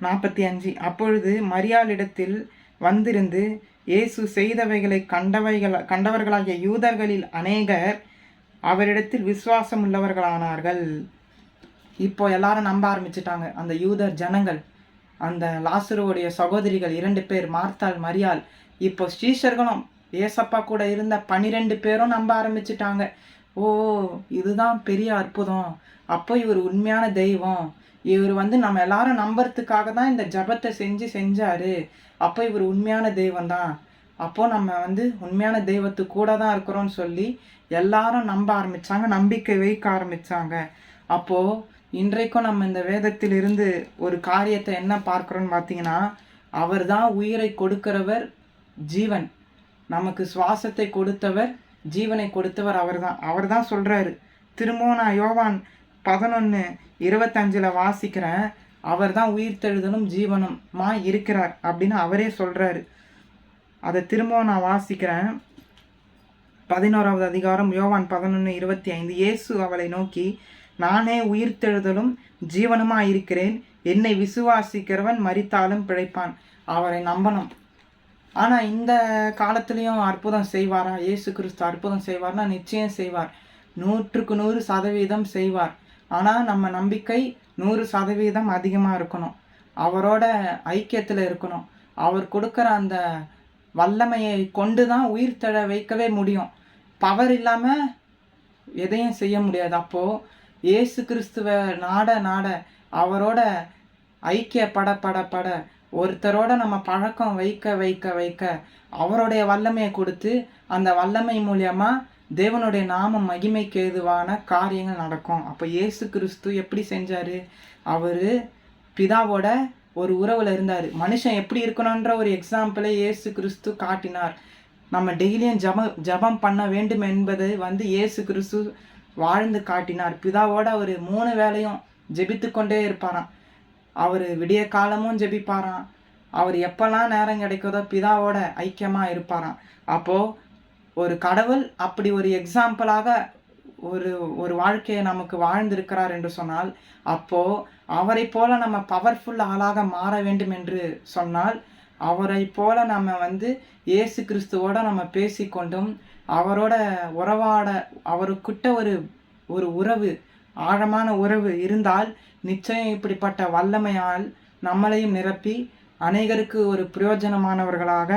45 அப்பொழுது மரியாளிடத்தில் வந்திருந்து இயேசு செய்தவைகளை கண்டவர்களாகிய யூதர்களில் அநேகர் அவரிடத்தில் விசுவாசம் உள்ளவர்களானார்கள். இப்போ எல்லாரும் நம்ப ஆரம்பிச்சிட்டாங்க. அந்த யூதர் ஜனங்கள், அந்த லாசருவோடைய சகோதரிகள் 2 பேர், மார்த்தாள், மரியாள், இப்போ ஸ்ரீஷர்களும் ஏசப்பா கூட இருந்த 12 பேரும் நம்ப ஆரம்பிச்சிட்டாங்க. ஓ, இதுதான் பெரிய அற்புதம், அப்போ இவர் உண்மையான தெய்வம், இவர் நம்ம எல்லாரும் நம்புறதுக்காக தான் இந்த ஜபத்தை செஞ்சாரு, அப்போ இவர் உண்மையான தெய்வம் தான், அப்போ நம்ம உண்மையான தெய்வத்து கூட தான் இருக்கிறோன்னு சொல்லி எல்லாரும் நம்ப ஆரம்பித்தாங்க, நம்பிக்கை வைக்க ஆரம்பித்தாங்க. அப்போது இன்றைக்கும் நம்ம இந்த வேதத்திலிருந்து ஒரு காரியத்தை என்ன பார்க்குறோன்னு பார்த்தீங்கன்னா, அவர் தான் உயிரை கொடுக்கிறவர், ஜீவன். நமக்கு சுவாசத்தை கொடுத்தவர், ஜீவனை கொடுத்தவர் அவர் தான் சொல்கிறாரு. திரும்பவும் நான் யோவான் 11:25 வாசிக்கிறேன். அவர் தான் உயிர்த்தெழுதலும் ஜீவனுமா இருக்கிறார் அப்படின்னு அவரே சொல்கிறாரு. அதை திரும்பவும் நான் வாசிக்கிறேன். 11வது அதிகாரம் யோவான் 11:25. இயேசு அவளை நோக்கி, நானே உயிர்த்தெழுதலும் ஜீவனுமா இருக்கிறேன். என்னை விசுவாசிக்கிறவன் மரித்தாலும் பிழைப்பான். அவரை நம்பணும். ஆனால் இந்த காலத்துலேயும் அற்புதம் செய்வாரா? இயேசு கிறிஸ்து அற்புதம் செய்வார்னா நிச்சயம் செய்வார். 100% செய்வார். ஆனால் நம்ம நம்பிக்கை 100% அதிகமாக இருக்கணும். அவரோட ஐக்கியத்தில் இருக்கணும். அவர் கொடுக்குற அந்த வல்லமையை கொண்டு தான் உயிர் தழ வைக்கவே முடியும். பவர் இல்லாமல் எதையும் செய்ய முடியாது. அப்போது இயேசு கிறிஸ்துவை நாட அவரோட ஐக்கியப்பட ஒருத்தரோட நம்ம பழக்கம் வைக்க அவருடைய வல்லமையை கொடுத்து அந்த வல்லமை மூலியமாக தேவனுடைய நாம மகிமைக்கு ஏதுவான காரியங்கள் நடக்கும். அப்போ இயேசு கிறிஸ்து எப்படி செஞ்சார்? அவர் பிதாவோட ஒரு உறவில் இருந்தார். மனுஷன் எப்படி இருக்கணுன்ற ஒரு எக்ஸாம்பிளை இயேசு கிறிஸ்து காட்டினார். நம்ம டெய்லியும் ஜபம் பண்ண வேண்டும் என்பதை இயேசு கிறிஸ்து வாழ்ந்து காட்டினார். பிதாவோட ஒரு 3 வேளையும் ஜெபித்து கொண்டே இருப்பாராம். அவர் விடிய காலமும் ஜெபிப்பாராம். அவர் எப்பெல்லாம் நேரம் கிடைக்குதோ பிதாவோட ஐக்கியமாக இருப்பாராம். அப்போது ஒரு கடவுள் அப்படி ஒரு எக்ஸாம்பிளாக ஒரு வாழ்க்கையை நமக்கு வாழ்ந்திருக்கிறார் என்று சொன்னால், அப்போது அவரை போல நம்ம பவர்ஃபுல் ஆளாக மாற வேண்டும் என்று சொன்னால், அவரை போல நம்ம இயேசு கிறிஸ்துவோட நம்ம பேசிக்கொண்டும் அவரோட அவருக்கிட்ட ஒரு உறவு, ஆழமான உறவு இருந்தால் நிச்சயம் இப்படிப்பட்ட வல்லமையால் நம்மளையும் நிரப்பி அநேகருக்கு ஒரு பிரயோஜனமானவர்களாக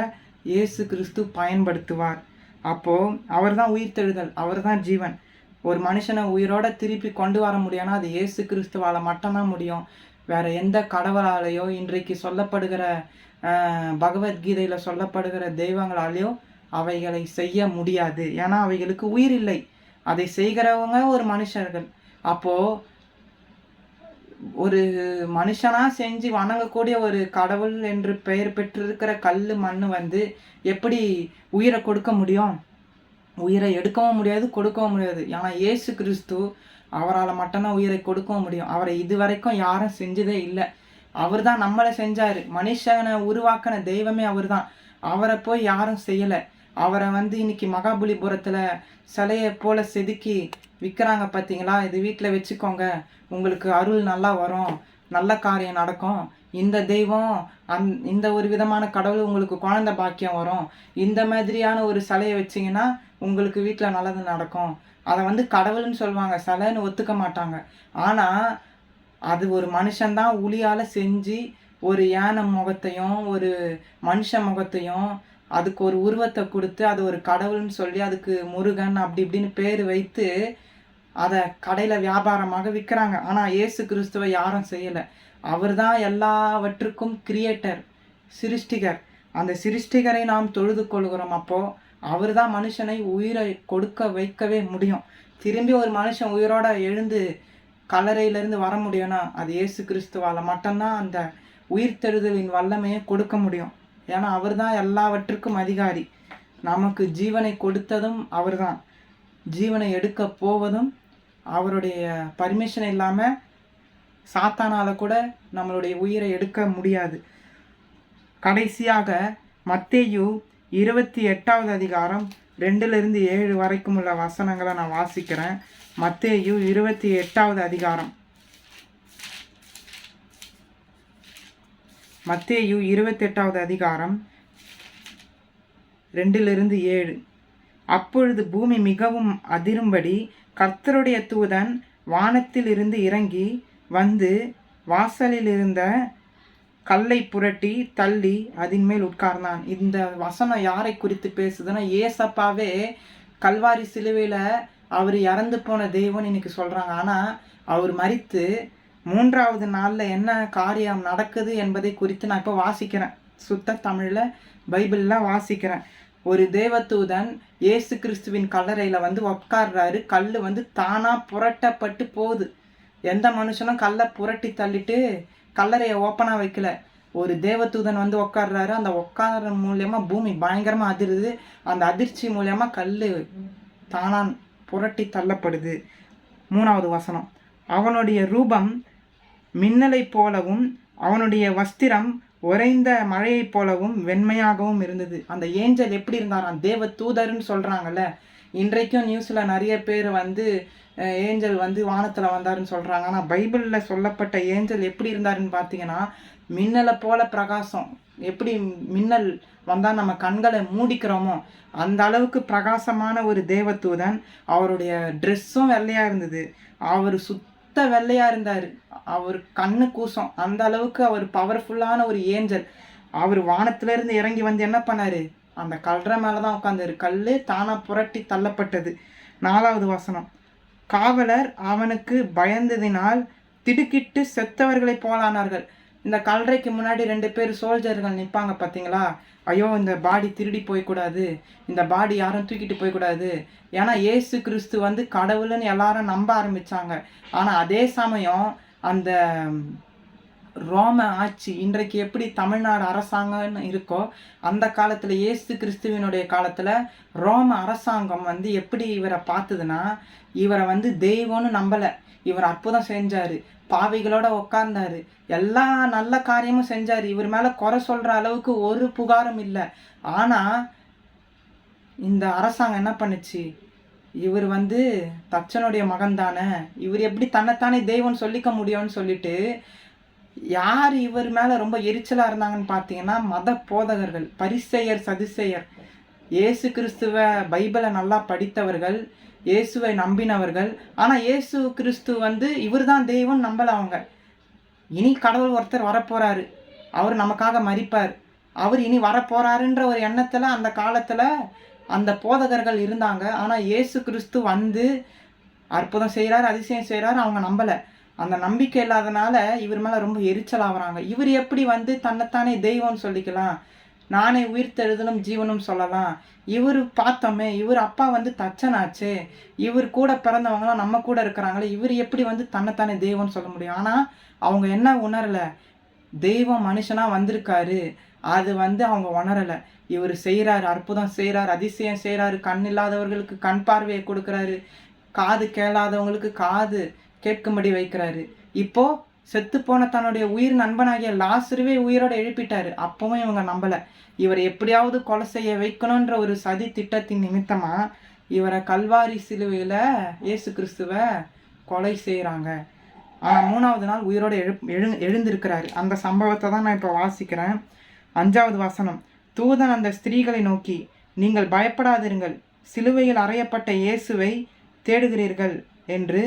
இயேசு கிறிஸ்து பயன்படுத்துவார். அப்போது அவர் தான் உயிர்த்தெழுதல், அவர் தான் ஜீவன். ஒரு மனுஷனை உயிரோட திருப்பி கொண்டு வர முடியும்னா அது இயேசு கிறிஸ்துவால் மட்டும்தான் முடியும். வேறு எந்த கடவுளாலேயோ இன்றைக்கு சொல்லப்படுகிற பகவத்கீதையில் சொல்லப்படுகிற தெய்வங்களாலேயோ அவைகளை செய்ய முடியாது. ஏன்னா அவைகளுக்கு உயிர் இல்லை. அதை செய்கிறவங்க ஒரு மனுஷர்கள். அப்போது ஒரு மனுஷனாக செஞ்சு வணங்கக்கூடிய ஒரு கடவுள் என்று பெயர் பெற்றிருக்கிற கல் மண் எப்படி உயிரை கொடுக்க முடியும்? உயிரை எடுக்கவும் முடியாது, கொடுக்கவும் முடியாது. ஏன்னா இயேசு கிறிஸ்து அவரால் மட்டும்தான் உயிரை கொடுக்கவும் முடியும். அவரை இதுவரைக்கும் யாரும் செஞ்சதே இல்லை. அவர் தான் நம்மளை செஞ்சார். மனுஷனை உருவாக்கின தெய்வமே அவர் தான். அவரை போய் யாரும் செய்யலை. அவரை இன்னைக்கு மகாபலிபுரத்தில் சிலையை போல செதுக்கி விற்கிறாங்க பார்த்தீங்களா? இது வீட்டில் வச்சுக்கோங்க, உங்களுக்கு அருள் நல்லா வரும், நல்ல காரியம் நடக்கும். இந்த தெய்வம் இந்த ஒரு விதமான கடவுள் உங்களுக்கு குழந்தை பாக்கியம் வரும். இந்த மாதிரியான ஒரு சிலையை வச்சிங்கன்னா உங்களுக்கு வீட்டில் நல்லது நடக்கும். அதை கடவுள்னு சொல்லுவாங்க, சிலைன்னு ஒத்துக்க மாட்டாங்க. ஆனால் அது ஒரு மனுஷன்தான் உளியால் செஞ்சு ஒரு யானை முகத்தையும் ஒரு மனுஷ முகத்தையும் அதுக்கு ஒரு உருவத்தை கொடுத்து அது ஒரு கடவுள்னு சொல்லி அதுக்கு முருகன் அப்படி இப்படின்னு பேர் வைத்து அதை கடையில் வியாபாரமாக விற்கிறாங்க. ஆனால் இயேசு கிறிஸ்துவை யாரும் செய்யலை. அவர் தான் எல்லாவற்றுக்கும் கிரியேட்டர், சிருஷ்டிகர். அந்த சிருஷ்டிகரை நாம் தொழுது கொள்கிறோம். அப்போது அவர் தான் மனுஷனை உயிரை கொடுக்க வைக்கவே முடியும். திரும்பி ஒரு மனுஷன் உயிரோட எழுந்து கல்லறையிலேருந்து வர முடியும்னா அது இயேசு கிறிஸ்துவால் மட்டும்தான் அந்த உயிர்த்தெழுதலின் வல்லமையை கொடுக்க முடியும். ஏன்னா அவர் தான் எல்லாவற்றுக்கும் அதிகாரி. நமக்கு ஜீவனை கொடுத்ததும் அவர் தான், ஜீவனை எடுக்க போவதும் அவருடைய பர்மிஷன் இல்லாமல் சாத்தானால் கூட நம்மளுடைய உயிரை எடுக்க முடியாது. கடைசியாக மத்தேயு 28வது அதிகாரம் 2-7 வரைக்கும் உள்ள வசனங்களை நான் வாசிக்கிறேன். மத்தேயு 28வது அதிகாரம். மத்தேயு 28வது அதிகாரம் 2-7. அப்பொழுது பூமி மிகவும் அதிரும்படி கர்த்தருடைய தூதன் வானத்தில் இருந்து இறங்கி வாசலில் இருந்த கல்லை புரட்டி தள்ளி அதன் மேல் உட்கார்ந்தான். இந்த வசனம் யாரை குறித்து பேசுதுன்னா, ஏசப்பாவே கல்வாரி சிலுவையில் அவர் இறந்து போன தெய்வம்னு இன்னைக்கு சொல்கிறாங்க. ஆனால் அவர் மரித்து 3வது நாளில் என்ன காரியம் நடக்குது என்பதை குறித்து நான் இப்போ வாசிக்கிறேன். சுத்த தமிழில் பைபிள்லாம் வாசிக்கிறேன். ஒரு தேவதூதன் இயேசு கிறிஸ்துவின் கல்லறையில் உட்கார்றாரு. கல் தானாக புரட்டப்பட்டு போகுது. எந்த மனுஷனும் கல்லை புரட்டி தள்ளிட்டு கல்லறையை ஓப்பனாக வைக்கல. ஒரு தேவதூதன் வந்து உட்கார்றாரு. அந்த உட்கார மூலியமா பூமி பயங்கரமா அதிருது. அந்த அதிர்ச்சி மூலியமா கல்லு தானா புரட்டி தள்ளப்படுது. 3வது வசனம், அவனுடைய ரூபம் மின்னலைப் போலவும் அவனுடைய வஸ்திரம் உறைந்த மழையைப் போலவும் வெண்மையாகவும் இருந்தது. அந்த ஏஞ்சல் எப்படி இருந்தாராம்? தேவ தூதர்ன்னு சொல்றாங்கல்ல. இன்றைக்கும் நியூஸ்ல நிறைய பேர் வந்து ஏஞ்சல் வந்து வானத்துல வந்தாருன்னு சொல்றாங்க. ஆனா பைபிள்ல சொல்லப்பட்ட ஏஞ்சல் எப்படி இருந்தாருன்னு பார்த்தீங்கன்னா, மின்னலை போல பிரகாசம். எப்படி மின்னல் வந்தா நம்ம கண்களை மூடிக்கிறோமோ அந்த அளவுக்கு பிரகாசமான ஒரு தேவதூதன். அவருடைய ட்ரெஸ்ஸும் வெள்ளையா இருந்தது. அவர் சுத்த வெள்ளையா இருந்தாரு. அவர் கண்ணு கூசம். அந்த அளவுக்கு அவர் பவர்ஃபுல்லான ஒரு ஏஞ்சல். அவர் வானத்துல இருந்து இறங்கி வந்து என்ன பண்ணாரு? அந்த கல்ற மேலதான் உட்கார்ந்தாரு. கல்லு தானா புரட்டி தள்ளப்பட்டது. 4வது வசனம், காவலர் அவனுக்கு பயந்ததினால் திடுக்கிட்டு செத்தவர்களை போலானார்கள். இந்த கல்லறைக்கு முன்னாடி 2 பேர் சோல்ஜர்கள் நிற்பாங்க பார்த்தீங்களா? ஐயோ, இந்த பாடி திருடி போய்க்கூடாது, இந்த பாடி யாரும் தூக்கிட்டு போய்க்கூடாது. ஏன்னா இயேசு கிறிஸ்து வந்து கடவுள்னு எல்லாரும் நம்ப ஆரம்பிச்சாங்க. ஆனால் அதே சமயம் அந்த ரோம ஆட்சி, இன்றைக்கு எப்படி தமிழ்நாடு அரசாங்கம்னு இருக்கோ அந்த காலத்தில் இயேசு கிறிஸ்துவினுடைய காலத்தில் ரோம அரசாங்கம் வந்து எப்படி இவரை பார்த்ததுன்னா, இவரை வந்து தெய்வம்னு நம்பலை. இவர் அற்புதம் செஞ்சார், பாவிகளோட உட்கார்ந்தாரு, எல்லா நல்ல காரியமும் செஞ்சார். இவர் மேலே குறை சொல்கிற அளவுக்கு ஒரு புகாரும் இல்லை. ஆனால் இந்த அரசாங்கம் என்ன பண்ணுச்சு? இவர் வந்து தச்சனுடைய மகன் தானே, இவர் எப்படி தன்னைத்தானே தெய்வம்னு சொல்லிக்க முடியும்னு சொல்லிட்டு யார் இவர் மேலே ரொம்ப எரிச்சலாக இருந்தாங்கன்னு பார்த்தீங்கன்னா, மத போதகர்கள், பரிசேயர், சதுசேயர். இயேசு கிறிஸ்துவை பைபிளை நல்லா படித்தவர்கள், இயேசுவை நம்பினவர்கள். ஆனால் இயேசு கிறிஸ்து வந்து இவர் தான் தெய்வம் நம்பலை அவங்க. இனி கடவுள் ஒருத்தர் வரப்போகிறாரு, அவர் நமக்காக மரிப்பார், அவர் இனி வரப்போகிறாருன்ற ஒரு எண்ணத்தில் அந்த காலத்தில் அந்த போதகர்கள் இருந்தாங்க. ஆனால் இயேசு கிறிஸ்து வந்து அற்புதம் செய்கிறார், அதிசயம் செய்கிறார், அவங்க நம்பலை. அந்த நம்பிக்கை இல்லாதனால இவர் மேலே ரொம்ப எரிச்சல் ஆகுறாங்க. இவர் எப்படி வந்து தன்னைத்தானே தெய்வம்னு சொல்லிக்கலாம்? நானே உயிர்த்தெழுதலும் ஜீவனும் சொல்லலாம். இவர் பார்த்தோமே, இவர் அப்பா வந்து தச்சனாச்சே, இவர் கூட பிறந்தவங்களாம் நம்ம கூட இருக்கிறாங்களே, இவர் எப்படி வந்து தன்னைத்தானே தெய்வம்னு சொல்ல முடியும்? ஆனால் அவங்க என்ன உணரலை? தெய்வம் மனுஷனாக வந்திருக்காரு, அது வந்து அவங்க உணரலை. இவர் செய்கிறாரு, அற்புதம் செய்கிறாரு, அதிசயம் செய்கிறாரு, கண் இல்லாதவர்களுக்கு கண் பார்வையை கொடுக்குறாரு, காது கேளாதவங்களுக்கு காது கேட்கும்படி வைக்கிறாரு. இப்போ செத்து போன தன்னுடைய உயிர் நண்பனாகிய லாசருவே உயிரோட எழுப்பிட்டாரு. அப்பவும் இவங்க நம்பலை. இவரை எப்படியாவது கொலை செய்ய வைக்கணுன்ற ஒரு சதி திட்டத்தின் நிமித்தமா இவரை கல்வாரி சிலுவையில் இயேசு கிறிஸ்துவை கொலை செய்கிறாங்க. ஆனால் 3வது நாள் உயிரோட எழுந்திருக்கிறாரு. அந்த சம்பவத்தை தான் நான் இப்போ வாசிக்கிறேன். 5வது வசனம், தூதன் அந்த ஸ்திரீகளை நோக்கி, நீங்கள் பயப்படாதிருங்கள், சிலுவையில் அறையப்பட்ட இயேசுவை தேடுகிறீர்கள் என்று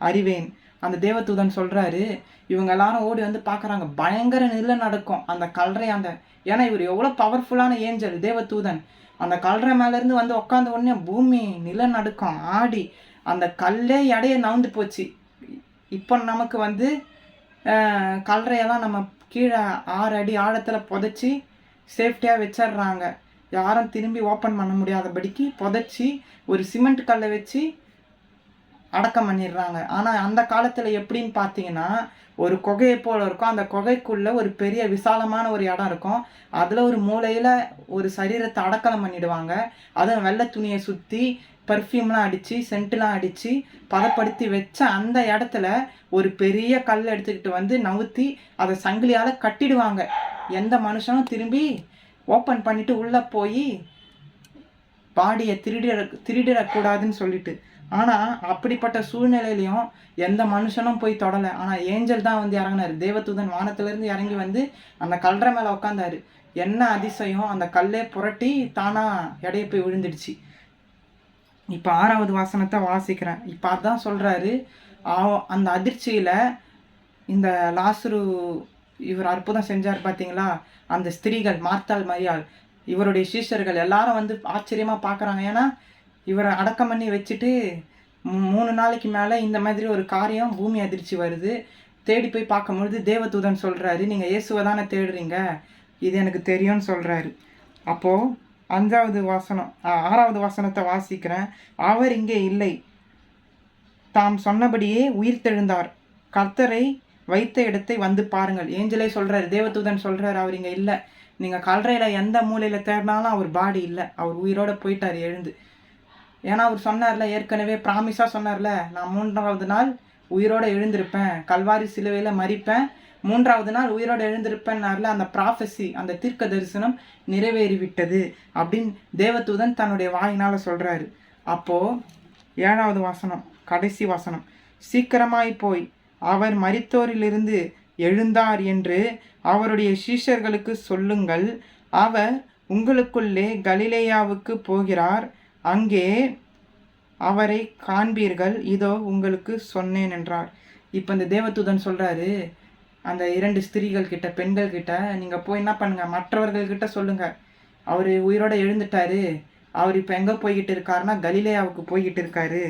அறிவேன். அந்த தேவதூதன் சொல்கிறாரு. இவங்க எல்லாரும் ஓடி வந்து பார்க்குறாங்க. பயங்கர நிலை நடக்கும் அந்த கல்றை. ஏன்னா இவர் எவ்வளோ பவர்ஃபுல்லான ஏஞ்சல், தேவதூதன். அந்த கல்றை மேலேருந்து வந்து உட்காந்த உடனே பூமி நில நடுக்கம் ஆடி அந்த கல்லே எடைய நவுந்து போச்சு. இப்போ நமக்கு வந்து கல்றையெல்லாம் நம்ம கீழே 6 அடி ஆழத்தில் புதைச்சி சேஃப்டியாக வச்சிடுறாங்க. யாரும் திரும்பி ஓப்பன் பண்ண முடியாதபடிக்கு புதைச்சி ஒரு சிமெண்ட் கல்லை வச்சு அடக்கம் பண்ணிடுறாங்க. ஆனால் அந்த காலத்தில் எப்படின்னு பார்த்தீங்கன்னா, ஒரு குகையை போல் இருக்கும். அந்த குகைக்குள்ளே ஒரு பெரிய விசாலமான ஒரு இடம் இருக்கும். அதில் ஒரு மூலையில் ஒரு சரீரத்தை அடக்கலம் பண்ணிடுவாங்க. அதுவும் வெள்ளை துணியை சுற்றி பர்ஃப்யூம்லாம் அடித்து சென்ட்டுலாம் அடித்து பதப்படுத்தி வச்ச அந்த இடத்துல ஒரு பெரிய கல் எடுத்துக்கிட்டு வந்து நவுத்தி அதை சங்கிலியால் கட்டிடுவாங்க. எந்த மனுஷனும் திரும்பி ஓப்பன் பண்ணிவிட்டு உள்ளே போய் பாடியை திருடிடக்கூடாதுன்னு சொல்லிட்டு. ஆனால் அப்படிப்பட்ட சூழ்நிலையிலையும் எந்த மனுஷனும் போய் தொடலை. ஆனால் ஏஞ்சல் தான் வந்து இறங்கினார். தேவதூதன் வானத்திலேருந்து இறங்கி வந்து அந்த கல்றை மேலே உட்காந்தாரு. என்ன அதிசயம், அந்த கல்லே புரட்டி தானாக எடைய போய் விழுந்துடுச்சு. இப்போ 6வது வசனத்தை வாசிக்கிறேன். இப்போ அதான் சொல்கிறாரு, அந்த அதிர்ச்சியில் இந்த லாசரு இவர் அற்புதம் செஞ்சார் பார்த்தீங்களா, அந்த ஸ்திரீகள் மார்த்தாள், மரியாள், இவருடைய சீஷர்கள் எல்லாரும் வந்து ஆச்சரியமாக பார்க்குறாங்க. ஏன்னா இவரை அடக்கம் பண்ணி வச்சுட்டு 3 நாளைக்கு மேலே இந்த மாதிரி ஒரு காரியம், பூமி அதிர்ச்சி வருது. தேடி போய் பார்க்கும்பொழுது தேவதூதன் சொல்கிறாரு, நீங்கள் இயேசுவை தானே தேடுறீங்க, இது எனக்கு தெரியும்னு சொல்கிறாரு. அப்போது 6வது வசனத்தை வாசிக்கிறேன். அவர் இங்கே இல்லை, தாம் சொன்னபடியே உயிர்த்தெழுந்தார், கர்த்தரை வைத்த இடத்தை வந்து பாருங்கள். ஏஞ்சலே சொல்கிறார், தேவதூதன் சொல்கிறார், அவர் இங்கே இல்லை. நீங்கள் கல்லறையில் எந்த மூலையில் தேடினாலும் அவர் பாடி இல்லை, அவர் உயிரோடு போயிட்டார் எழுந்து. ஏன்னா அவர் சொன்னார்ல, ஏற்கனவே ப்ராமிஸாக சொன்னார்ல, நான் 3ஆவது நாள் உயிரோடு எழுந்திருப்பேன், கல்வாரி சிலுவையில் மரிப்பேன், 3ஆவது நாள் உயிரோடு எழுந்திருப்பேன்னார்ல. அந்த ப்ராஃபஸி, அந்த தீர்க்க தரிசனம் நிறைவேறிவிட்டது அப்படின்னு தேவதூதன் தன்னுடைய வாயினால் சொல்கிறாரு. அப்போது 7வது வசனம், கடைசி வசனம், சீக்கிரமாய் போய் அவர் மரித்தோரிலிருந்து எழுந்தார் என்று அவருடைய சீஷர்களுக்கு சொல்லுங்கள். அவர் உங்களுக்குள்ளே கலிலேயாவுக்கு போகிறார், அங்கே அவரை காண்பீர்கள், இதோ உங்களுக்கு சொன்னேன் என்றார். இப்போ இந்த தேவதூதன் சொல்கிறாரு, அந்த 2 ஸ்திரீகள் கிட்ட, பெண்கள் கிட்ட, நீங்கள் போய் என்ன பண்ணுங்கள், மற்றவர்கள்கிட்ட சொல்லுங்கள், அவர் உயிரோடு எழுந்துட்டாரு, அவர் இப்போ எங்கே போய்கிட்டு இருக்காருன்னா கலிலேயாவுக்கு போய்கிட்டு இருக்காரு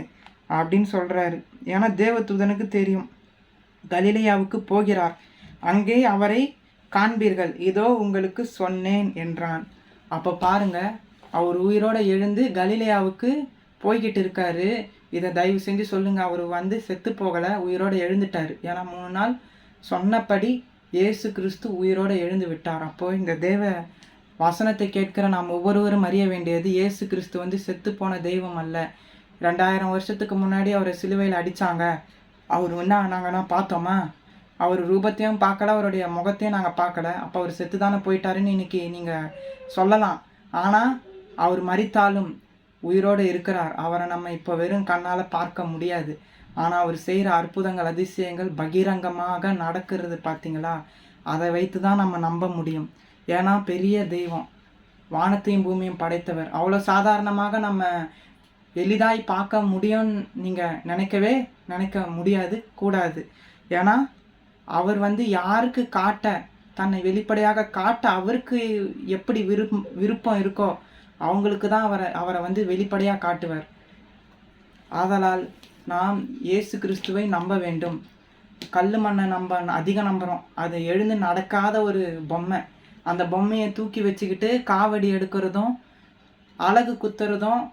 அப்படின்னு சொல்கிறாரு. ஏன்னா தேவதூதனுக்கு தெரியும் கலிலேயாவுக்கு போகிறார், அங்கே அவரை காண்பீர்கள், இதோ உங்களுக்கு சொன்னேன் என்றான். அப்போ பாருங்க, அவர் உயிரோடு எழுந்து கலிலேயாவுக்கு போய்கிட்டு இருக்காரு. இதை தயவு செஞ்சு சொல்லுங்கள், அவர் வந்து செத்து போகலை, உயிரோடு எழுந்துட்டார். ஏன்னா 3 நாள் சொன்னபடி இயேசு கிறிஸ்து உயிரோடு எழுந்து விட்டார். அப்போது இந்த தேவ வசனத்தை கேட்கிற நாம் ஒவ்வொருவரும் அறிய வேண்டியது, இயேசு கிறிஸ்து வந்து செத்து போன தெய்வம் அல்ல. 2000 வருஷத்துக்கு முன்னாடி அவரை சிலுவையில் அடித்தாங்க, அவர் நாங்கள் பார்த்தோமா, அவர் ரூபத்தையும் பார்க்கல, அவருடைய முகத்தையும் நாங்கள் பார்க்கல, அப்போ அவர் செத்து தானே போயிட்டாருன்னு இன்றைக்கி நீங்கள் சொல்லலாம். ஆனால் அவர் மரித்தாலும் உயிரோடு இருக்கிறார். அவரை நம்ம இப்போ வெறும் கண்ணால் பார்க்க முடியாது. ஆனால் அவர் செய்கிற அற்புதங்கள், அதிசயங்கள் பகிரங்கமாக நடக்கிறது பார்த்தீங்களா, அதை வைத்து தான் நம்ம நம்ப முடியும். ஏன்னா பெரிய தெய்வம், வானத்தையும் பூமியும் படைத்தவர். அவ்வளோ சாதாரணமாக நம்ம எளிதாய் பார்க்க முடியும்னு நீங்கள் நினைக்க முடியாது, கூடாது. ஏன்னா அவர் வந்து யாருக்கு காட்ட, தன்னை வெளிப்படையாக காட்ட அவருக்கு எப்படி விருப்பம் இருக்கோ அவங்களுக்கு தான் அவரை வந்து வெளிப்படையாக காட்டுவார். ஆதலால் நாம் இயேசு கிறிஸ்துவை நம்ப வேண்டும். கல் மண்ணை அதிகம் நம்புகிறோம். அது எழுந்து நடக்காத ஒரு பொம்மை. அந்த பொம்மையை தூக்கி வச்சுக்கிட்டு காவடி எடுக்கிறதும் அழகு குத்துறதும்,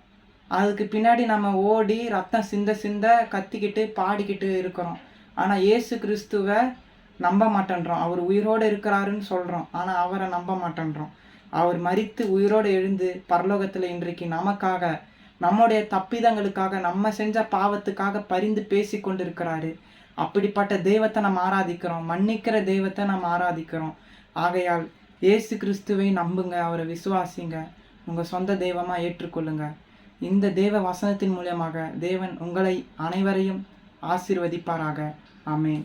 அதுக்கு பின்னாடி நம்ம ஓடி ரத்தம் சிந்த கத்திக்கிட்டு பாடிக்கிட்டு இருக்கிறோம். ஆனால் இயேசு கிறிஸ்துவை நம்ப மாட்டேன்றோம். அவர் உயிரோடு இருக்கிறாருன்னு சொல்கிறோம், ஆனால் அவரை நம்ப மாட்டேன்றோம். அவர் மரித்து உயிரோடு எழுந்து பரலோகத்தில் இன்றைக்கு நமக்காக, நம்முடைய தப்பிதங்களுக்காக, நம்ம செஞ்ச பாவத்துக்காக பரிந்து பேசி கொண்டிருக்கிறாரு. அப்படிப்பட்ட தெய்வத்தை நம்ம ஆராதிக்கிறோம், மன்னிக்கிற தெய்வத்தை நம்ம ஆராதிக்கிறோம். ஆகையால் இயேசு கிறிஸ்துவை நம்புங்க, அவரை விசுவாசிங்க, உங்கள் சொந்த தெய்வமாக ஏற்றுக்கொள்ளுங்க. இந்த தேவ வசனத்தின் மூலமாக தேவன் உங்களை அனைவரையும் ஆசீர்வதிப்பாராக. ஆமென்.